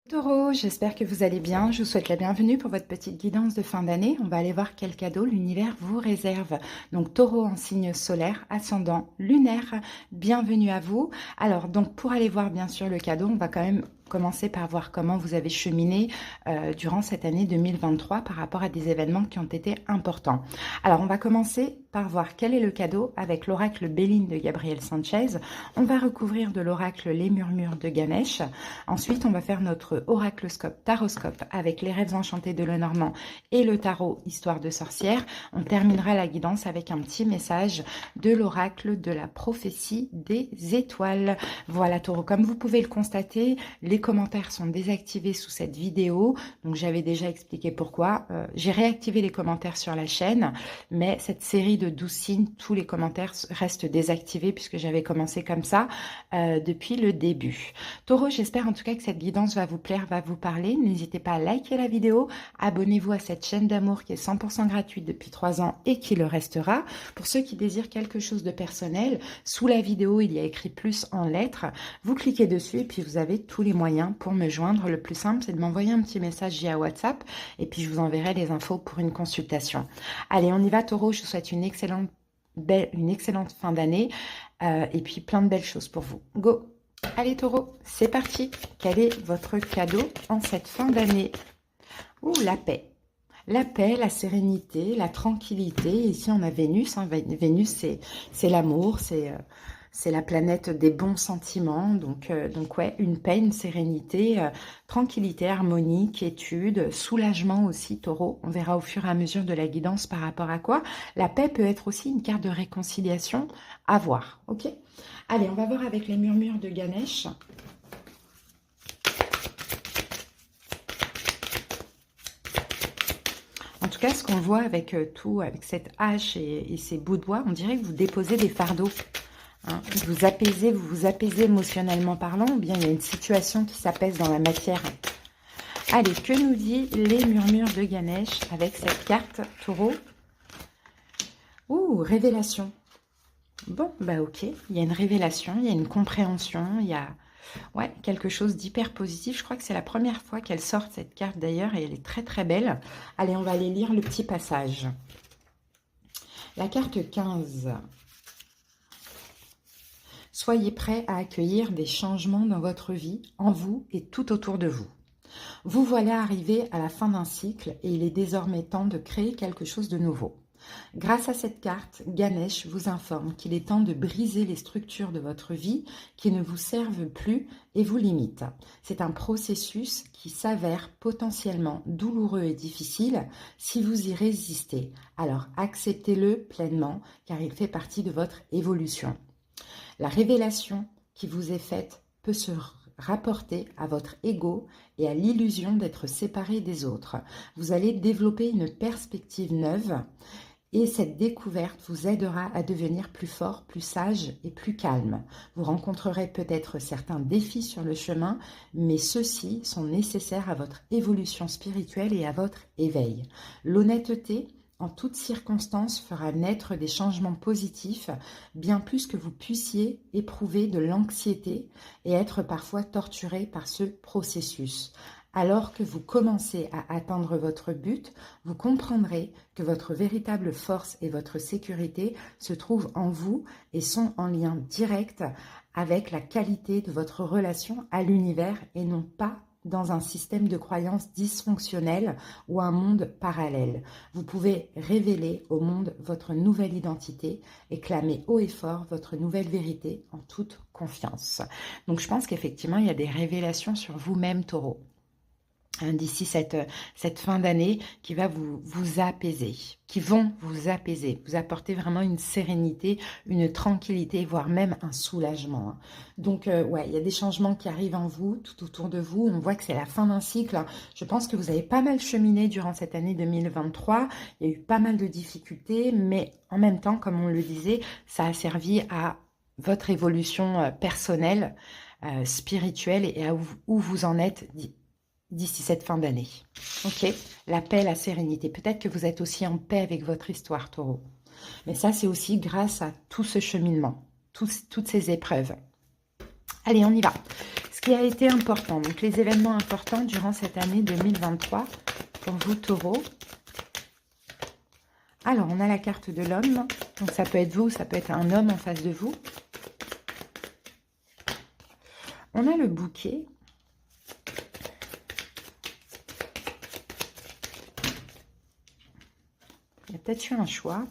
Taureau, j'espère que vous allez bien. Je vous souhaite la bienvenue pour votre petite guidance de fin d'année. On va aller voir quel cadeau l'univers vous réserve. Donc Taureau en signe solaire, ascendant lunaire, bienvenue à vous. Alors donc pour aller voir bien sûr le cadeau, on va quand même commencer par voir comment vous avez cheminé durant cette année 2023 par rapport à des événements qui ont été importants. Alors on va commencer par voir quel est le cadeau avec l'oracle Béline de Gabriel Sanchez. On va recouvrir de l'oracle les murmures de Ganesh. Ensuite on va faire notre oracloscope taroscope avec les rêves enchantés de Lenormand et le tarot histoire de sorcière. On terminera la guidance avec un petit message de l'oracle de la prophétie des étoiles. Voilà Taureau, comme vous pouvez le constater, les commentaires sont désactivés sous cette vidéo, donc j'avais déjà expliqué pourquoi. J'ai réactivé les commentaires sur la chaîne, mais cette série de 12 signes, tous les commentaires restent désactivés puisque j'avais commencé comme ça depuis le début. Taureau, j'espère en tout cas que cette guidance va vous plaire, va vous parler. N'hésitez pas à liker la vidéo, abonnez-vous à cette chaîne d'amour qui est 100% gratuite depuis 3 ans et qui le restera. Pour ceux qui désirent quelque chose de personnel, sous la vidéo, il y a écrit plus en lettres. Vous cliquez dessus et puis vous avez tous les moyens pour me joindre. Le plus simple, c'est de m'envoyer un petit message via WhatsApp et puis je vous enverrai les infos pour une consultation. Allez, on y va Taureau, je vous souhaite une excellente fin d'année et puis plein de belles choses pour vous. Go! Allez Taureau, c'est parti. Quel est votre cadeau en cette fin d'année? Ouh, la paix. La paix, la sérénité, la tranquillité. Ici, on a Vénus. Hein. Vénus, c'est l'amour, c'est la planète des bons sentiments. Donc ouais, une paix, une sérénité, tranquillité, harmonie, quiétude, soulagement aussi, Taureau. On verra au fur et à mesure de la guidance par rapport à quoi. La paix peut être aussi une carte de réconciliation à voir. Ok? Allez, on va voir avec les murmures de Ganesh. En tout cas, ce qu'on voit avec avec cette hache et ces bouts de bois, on dirait que vous déposez des fardeaux. Hein, vous vous apaisez émotionnellement parlant, ou bien il y a une situation qui s'apaise dans la matière. Allez, que nous dit les murmures de Ganesh avec cette carte, Taureau? Ouh, révélation. Bon, bah ok, il y a une révélation, il y a une compréhension, il y a ouais, quelque chose d'hyper positif. Je crois que c'est la première fois qu'elle sort cette carte d'ailleurs et elle est très très belle. Allez, on va aller lire le petit passage. La carte 15. Soyez prêts à accueillir des changements dans votre vie, en vous et tout autour de vous. Vous voilà arrivé à la fin d'un cycle et il est désormais temps de créer quelque chose de nouveau. Grâce à cette carte, Ganesh vous informe qu'il est temps de briser les structures de votre vie qui ne vous servent plus et vous limitent. C'est un processus qui s'avère potentiellement douloureux et difficile si vous y résistez. Alors acceptez-le pleinement car il fait partie de votre évolution. La révélation qui vous est faite peut se rapporter à votre ego et à l'illusion d'être séparé des autres. Vous allez développer une perspective neuve et cette découverte vous aidera à devenir plus fort, plus sage et plus calme. Vous rencontrerez peut-être certains défis sur le chemin, mais ceux-ci sont nécessaires à votre évolution spirituelle et à votre éveil. L'honnêteté, en toutes circonstances, fera naître des changements positifs, bien plus que vous puissiez éprouver de l'anxiété et être parfois torturé par ce processus. Alors que vous commencez à atteindre votre but, vous comprendrez que votre véritable force et votre sécurité se trouvent en vous et sont en lien direct avec la qualité de votre relation à l'univers et non pas dans un système de croyances dysfonctionnel ou un monde parallèle. Vous pouvez révéler au monde votre nouvelle identité et clamer haut et fort votre nouvelle vérité en toute confiance. Donc je pense qu'effectivement, il y a des révélations sur vous-même, Taureau, d'ici cette fin d'année qui va vous apaiser, qui vont vous apaiser, vous apporter vraiment une sérénité, une tranquillité, voire même un soulagement. Donc, ouais, il y a des changements qui arrivent en vous, tout autour de vous. On voit que c'est la fin d'un cycle. Je pense que vous avez pas mal cheminé durant cette année 2023. Il y a eu pas mal de difficultés, mais en même temps, comme on le disait, ça a servi à votre évolution personnelle, spirituelle et à où vous en êtes d'ici cette fin d'année. Ok, la paix, la sérénité. Peut-être que vous êtes aussi en paix avec votre histoire, Taureau. Mais ça, c'est aussi grâce à tout ce cheminement, toutes ces épreuves. Allez, on y va. Ce qui a été important, donc les événements importants durant cette année 2023 pour vous, Taureau. Alors, on a la carte de l'homme. Donc, ça peut être vous, ça peut être un homme en face de vous. On a le bouquet. Il y a peut-être eu un choix.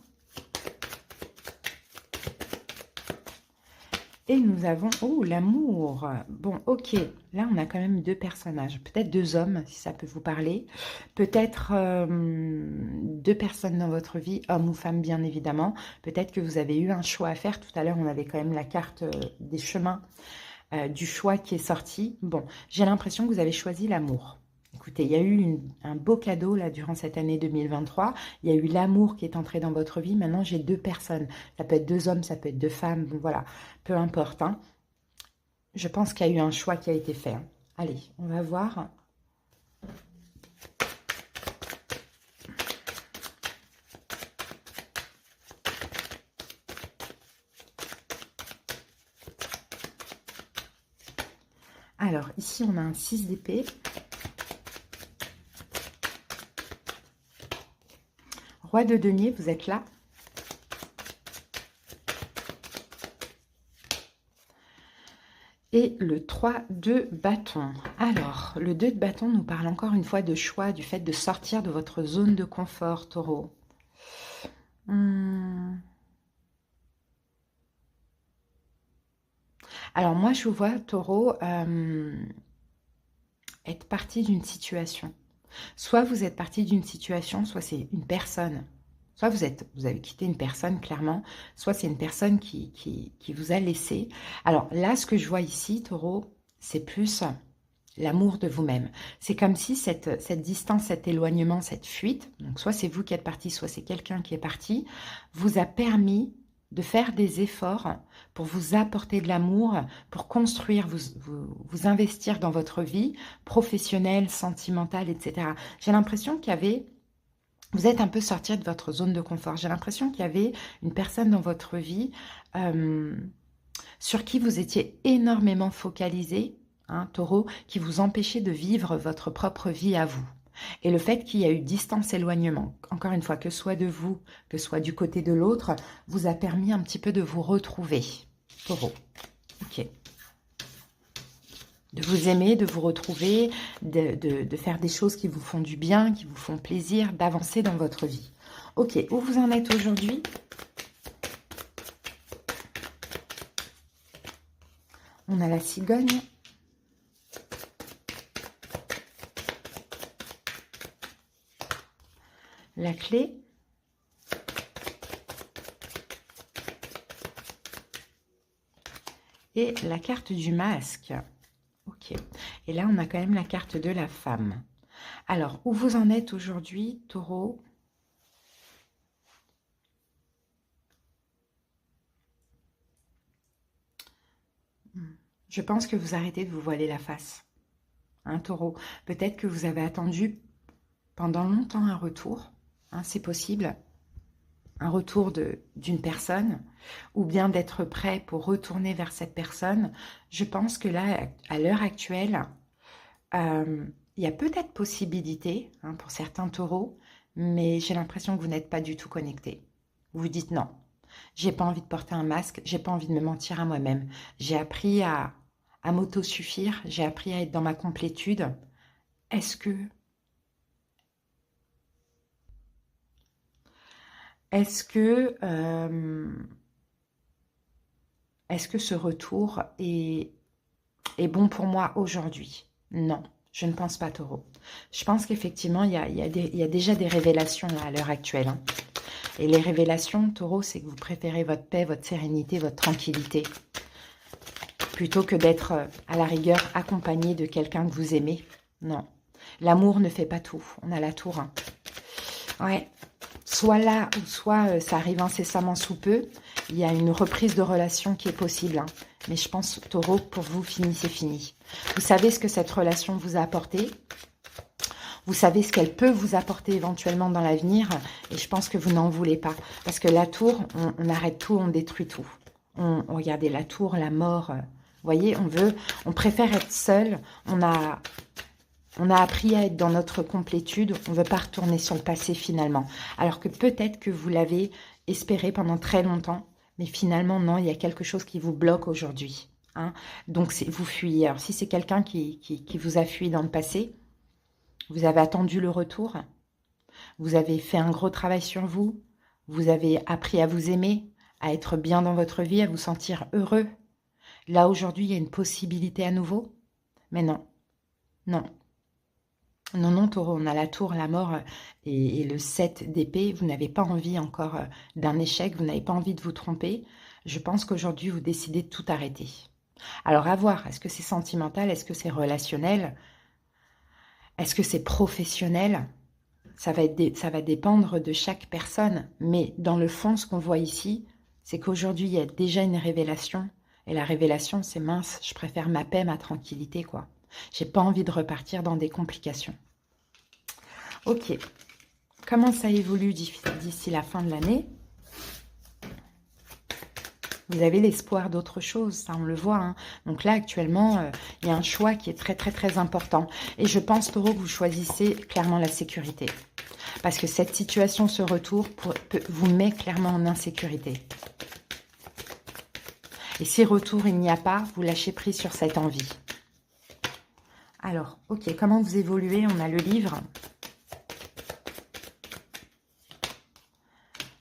Et nous avons... Oh, l'amour. Bon, ok. Là, on a quand même deux personnages. Peut-être deux hommes, si ça peut vous parler. Peut-être deux personnes dans votre vie, homme ou femme, bien évidemment. Peut-être que vous avez eu un choix à faire. Tout à l'heure, on avait quand même la carte des chemins, du choix qui est sorti. Bon, j'ai l'impression que vous avez choisi l'amour. Écoutez, il y a eu un beau cadeau là durant cette année 2023. Il y a eu l'amour qui est entré dans votre vie. Maintenant, j'ai deux personnes. Ça peut être deux hommes, ça peut être deux femmes. Bon, voilà, peu importe. Hein. Je pense qu'il y a eu un choix qui a été fait. Hein. Allez, on va voir. Alors, ici, on a un 6 d'épée. Roi de denier, vous êtes là. Et le 3 de bâton. Alors, le 2 de bâton nous parle encore une fois de choix, du fait de sortir de votre zone de confort, Taureau. Alors, moi, je vous vois, Taureau, être parti d'une situation. Soit vous êtes parti d'une situation, soit c'est une personne. Soit vous avez quitté une personne, clairement, soit c'est une personne qui vous a laissé. Alors là, ce que je vois ici, Taureau, c'est plus l'amour de vous-même. C'est comme si cette distance, cet éloignement, cette fuite, donc soit c'est vous qui êtes parti, soit c'est quelqu'un qui est parti, vous a permis de faire des efforts pour vous apporter de l'amour, pour construire, vous investir dans votre vie professionnelle, sentimentale, etc. J'ai l'impression qu'il y avait... Vous êtes un peu sorti de votre zone de confort. J'ai l'impression qu'il y avait une personne dans votre vie sur qui vous étiez énormément focalisé, hein, Taureau, qui vous empêchait de vivre votre propre vie à vous. Et le fait qu'il y a eu distance, éloignement, encore une fois, que ce soit de vous, que ce soit du côté de l'autre, vous a permis un petit peu de vous retrouver, Taureau. Ok. De vous aimer, de vous retrouver, de faire des choses qui vous font du bien, qui vous font plaisir, d'avancer dans votre vie. Ok, où vous en êtes aujourd'hui? On a la cigogne. La clé. Et la carte du masque. Ok. Et là, on a quand même la carte de la femme. Alors, où vous en êtes aujourd'hui, Taureau? Je pense que vous arrêtez de vous voiler la face. Hein, Taureau? Peut-être que vous avez attendu pendant longtemps un retour. Hein, c'est possible. Un retour d'une personne, ou bien d'être prêt pour retourner vers cette personne. Je pense que là, à l'heure actuelle, il y a peut-être possibilité, hein, pour certains taureaux, mais j'ai l'impression que vous n'êtes pas du tout connecté. Vous vous dites non, j'ai pas envie de porter un masque, j'ai pas envie de me mentir à moi-même. J'ai appris à m'autosuffire, j'ai appris à être dans ma complétude. Est-ce que ce retour est bon pour moi aujourd'hui? Non, je ne pense pas, Taureau. Je pense qu'effectivement, il y a déjà des révélations là, à l'heure actuelle. Hein. Et les révélations, Taureau, c'est que vous préférez votre paix, votre sérénité, votre tranquillité, plutôt que d'être à la rigueur accompagné de quelqu'un que vous aimez. Non, l'amour ne fait pas tout. On a la tour. Hein. Ouais. Soit là, ou soit ça arrive incessamment sous peu. Il y a une reprise de relation qui est possible. Hein. Mais je pense, Taureau, pour vous, fini, c'est fini. Vous savez ce que cette relation vous a apporté. Vous savez ce qu'elle peut vous apporter éventuellement dans l'avenir. Et je pense que vous n'en voulez pas. Parce que la tour, on arrête tout, on détruit tout. Regardez, la tour, la mort, vous voyez, on préfère être seul. On a appris à être dans notre complétude. On ne veut pas retourner sur le passé finalement. Alors que peut-être que vous l'avez espéré pendant très longtemps. Mais finalement, non, il y a quelque chose qui vous bloque aujourd'hui. Hein. Donc, vous fuyez. Alors, si c'est quelqu'un qui vous a fui dans le passé, vous avez attendu le retour. Vous avez fait un gros travail sur vous. Vous avez appris à vous aimer, à être bien dans votre vie, à vous sentir heureux. Là, aujourd'hui, il y a une possibilité à nouveau. Mais non, non. Non, non, Taureau, on a la tour, la mort et le 7 d'épée. Vous n'avez pas envie encore d'un échec, vous n'avez pas envie de vous tromper. Je pense qu'aujourd'hui, vous décidez de tout arrêter. Alors, à voir, est-ce que c'est sentimental, est-ce que c'est relationnel, est-ce que c'est professionnel? Ça va dépendre de chaque personne. Mais dans le fond, ce qu'on voit ici, c'est qu'aujourd'hui, il y a déjà une révélation. Et la révélation, c'est mince, je préfère ma paix, ma tranquillité, quoi. J'ai pas envie de repartir dans des complications. Ok. Comment ça évolue d'ici la fin de l'année? Vous avez l'espoir d'autre chose, ça on le voit. Hein. Donc là, actuellement, il y a un choix qui est très, très, très important. Et je pense, Taureau, que vous choisissez clairement la sécurité. Parce que cette situation, ce retour, vous met clairement en insécurité. Et si retour, il n'y a pas, vous lâchez prise sur cette envie. Alors, ok, comment vous évoluez? On a le livre.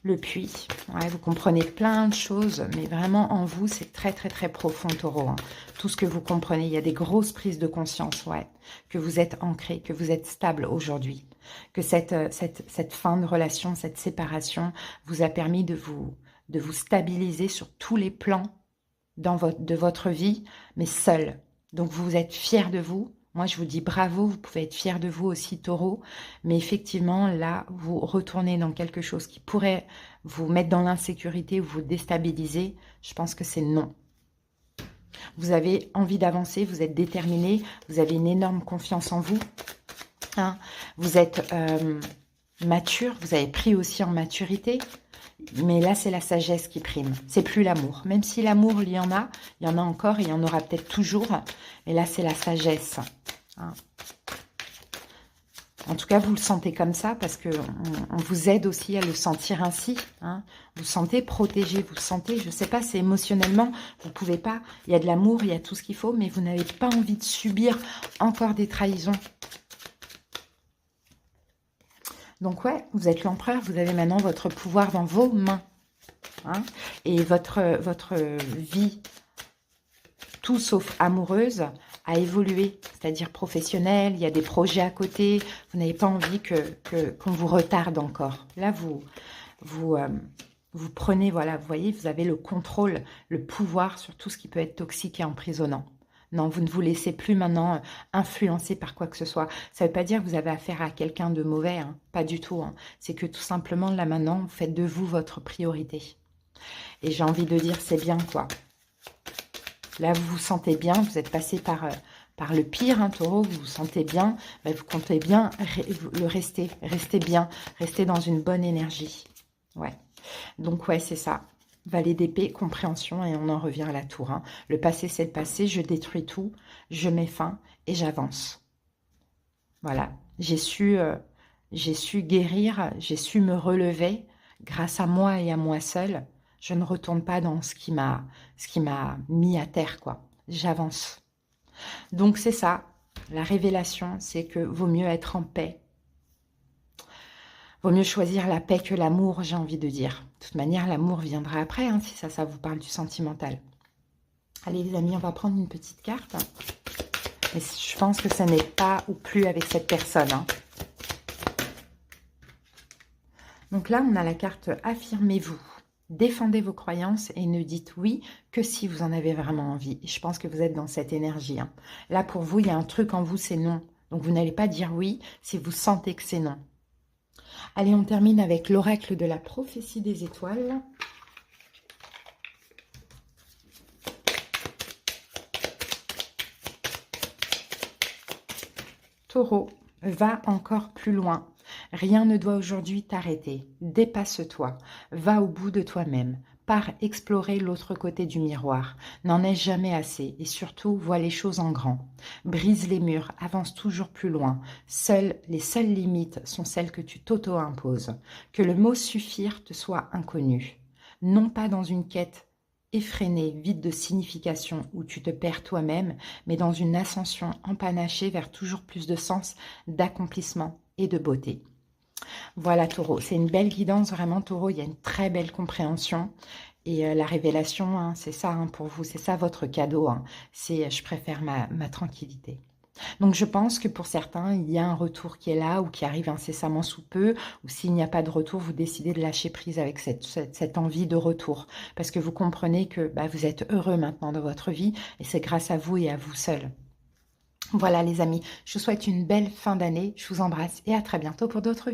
Le puits. Ouais, vous comprenez plein de choses, mais vraiment en vous, c'est très, très, très profond, Taureau. Hein. Tout ce que vous comprenez, il y a des grosses prises de conscience, ouais. Que vous êtes ancré, que vous êtes stable aujourd'hui. Que cette fin de relation, cette séparation vous a permis de vous stabiliser sur tous les plans de votre vie, mais seul. Donc, vous êtes fier de vous. Moi, je vous dis bravo, vous pouvez être fier de vous aussi, Taureau. Mais effectivement, là, vous retournez dans quelque chose qui pourrait vous mettre dans l'insécurité ou vous déstabiliser. Je pense que c'est non. Vous avez envie d'avancer, vous êtes déterminé, vous avez une énorme confiance en vous. Hein, vous êtes mature, vous avez pris aussi en maturité. Mais là, c'est la sagesse qui prime. C'est plus l'amour. Même si l'amour, il y en a encore, et il y en aura peut-être toujours. Mais là, c'est la sagesse. Hein. En tout cas, vous le sentez comme ça parce qu'on vous aide aussi à le sentir ainsi. Hein. Vous sentez protégé, vous sentez, je ne sais pas, c'est émotionnellement, vous ne pouvez pas. Il y a de l'amour, il y a tout ce qu'il faut, mais vous n'avez pas envie de subir encore des trahisons. Donc ouais, vous êtes l'empereur, vous avez maintenant votre pouvoir dans vos mains. Hein, et votre vie, tout sauf amoureuse, a évolué, c'est-à-dire professionnelle, il y a des projets à côté, vous n'avez pas envie qu'on vous retarde encore. Là, vous prenez, voilà, vous voyez, vous avez le contrôle, le pouvoir sur tout ce qui peut être toxique et emprisonnant. Non, vous ne vous laissez plus maintenant influencer par quoi que ce soit. Ça ne veut pas dire que vous avez affaire à quelqu'un de mauvais, hein, pas du tout. Hein. C'est que tout simplement, là maintenant, vous faites de vous votre priorité. Et j'ai envie de dire, c'est bien, quoi. Là, vous vous sentez bien, vous êtes passé par le pire, hein, Taureau, vous vous sentez bien, ben, vous comptez bien rester bien, rester dans une bonne énergie. Ouais. Donc, ouais, c'est ça. Valet d'épée, compréhension, et on en revient à la tour. Hein. Le passé, c'est le passé, je détruis tout, je mets fin et j'avance. Voilà, j'ai su guérir, j'ai su me relever grâce à moi et à moi seule. Je ne retourne pas dans ce qui m'a mis à terre, quoi. J'avance. Donc, c'est ça. La révélation, c'est que vaut mieux être en paix. Vaut mieux choisir la paix que l'amour, j'ai envie de dire. De toute manière, l'amour viendra après, hein, si ça vous parle du sentimental. Allez, les amis, on va prendre une petite carte. Mais je pense que ça n'est pas ou plus avec cette personne. Hein. Donc là, on a la carte « Affirmez-vous ». Défendez vos croyances et ne dites oui que si vous en avez vraiment envie. Et je pense que vous êtes dans cette énergie. Hein. Là, pour vous, il y a un truc en vous, c'est non. Donc, vous n'allez pas dire oui si vous sentez que c'est non. Allez, on termine avec l'oracle de la prophétie des étoiles. Taureau, va encore plus loin. Rien ne doit aujourd'hui t'arrêter. Dépasse-toi. Va au bout de toi-même. Pars explorer l'autre côté du miroir. N'en est jamais assez et surtout, vois les choses en grand. Brise les murs, avance toujours plus loin. Les seules limites sont celles que tu t'auto-imposes. Que le mot suffire te soit inconnu. Non pas dans une quête effrénée, vide de signification, où tu te perds toi-même, mais dans une ascension empanachée vers toujours plus de sens, d'accomplissement et de beauté. Voilà Taureau, c'est une belle guidance vraiment Taureau, il y a une très belle compréhension et la révélation, hein, c'est ça hein, pour vous, c'est ça votre cadeau, hein, c'est je préfère ma tranquillité. Donc je pense que pour certains, il y a un retour qui est là ou qui arrive incessamment sous peu, ou s'il n'y a pas de retour, vous décidez de lâcher prise avec cette envie de retour, parce que vous comprenez que bah, vous êtes heureux maintenant dans votre vie et c'est grâce à vous et à vous seul. Voilà les amis, je vous souhaite une belle fin d'année, je vous embrasse et à très bientôt pour d'autres